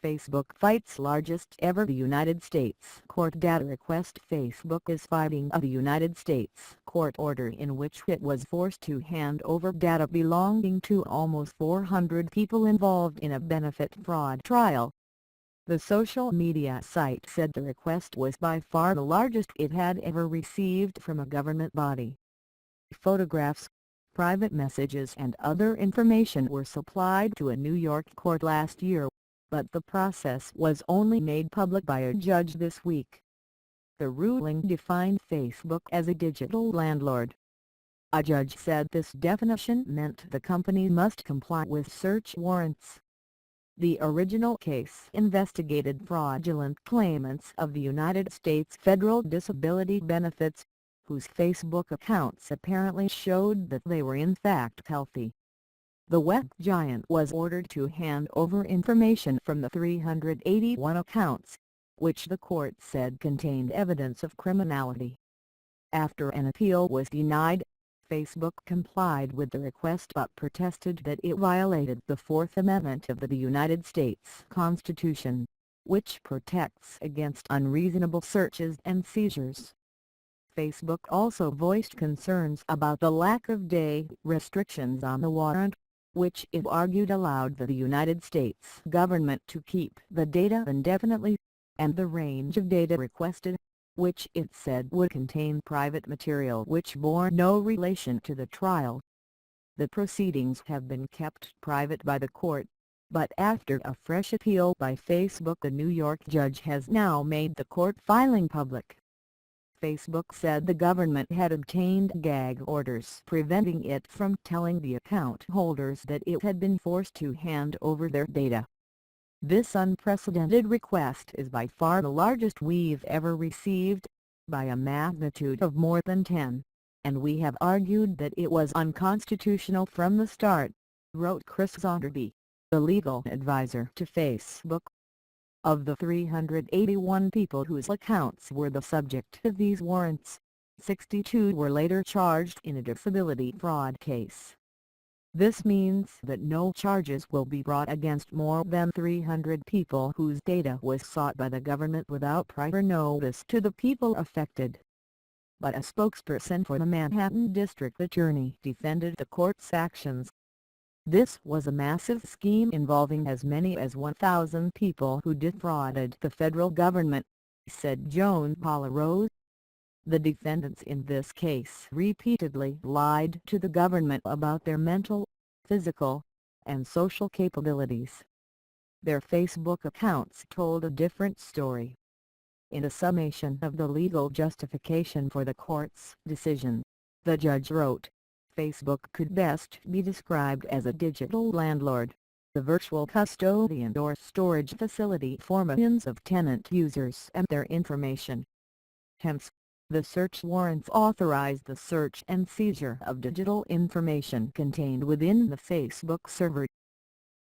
Facebook fights largest ever. The United States court data request. Facebook is fighting a United States court order in which it was forced to hand over data belonging to almost 400 people involved in a benefit fraud trial. The social media site said the request was by far the largest it had ever received from a government body. Photographs, private messages and other information were supplied to a New York court last year, but the process was only made public by a judge this week. The ruling defined Facebook as a digital landlord. A judge said this definition meant the company must comply with search warrants. The original case investigated fraudulent claimants of the United States federal disability benefits, whose Facebook accounts apparently showed that they were in fact healthy. The web giant was ordered to hand over information from the 381 accounts, which the court said contained evidence of criminality. After an appeal was denied, Facebook complied with the request but protested that it violated the Fourth Amendment of the United States Constitution, which protects against unreasonable searches and seizures. Facebook also voiced concerns about the lack of day restrictions on the warrant, which it argued allowed the United States government to keep the data indefinitely, and the range of data requested, which it said would contain private material which bore no relation to the trial. The proceedings have been kept private by the court, but after a fresh appeal by Facebook, the New York judge has now made the court filing public. Facebook said the government had obtained gag orders preventing it from telling the account holders that it had been forced to hand over their data. This unprecedented request is by far the largest we've ever received, by a magnitude of more than 10, and we have argued that it was unconstitutional from the start, wrote Chris Zonderby, the legal advisor to Facebook. Of the 381 people whose accounts were the subject of these warrants, 62 were later charged in a disability fraud case. This means that no charges will be brought against more than 300 people whose data was sought by the government without prior notice to the people affected. But a spokesperson for the Manhattan District Attorney defended the court's actions. This was a massive scheme involving as many as 1,000 people who defrauded the federal government, said Joan Paula Rose. The defendants in this case repeatedly lied to the government about their mental, physical, and social capabilities. Their Facebook accounts told a different story. In a summation of the legal justification for the court's decision, the judge wrote, Facebook could best be described as a digital landlord, the virtual custodian or storage facility for millions of tenant users and their information. Hence, the search warrants authorize the search and seizure of digital information contained within the Facebook server.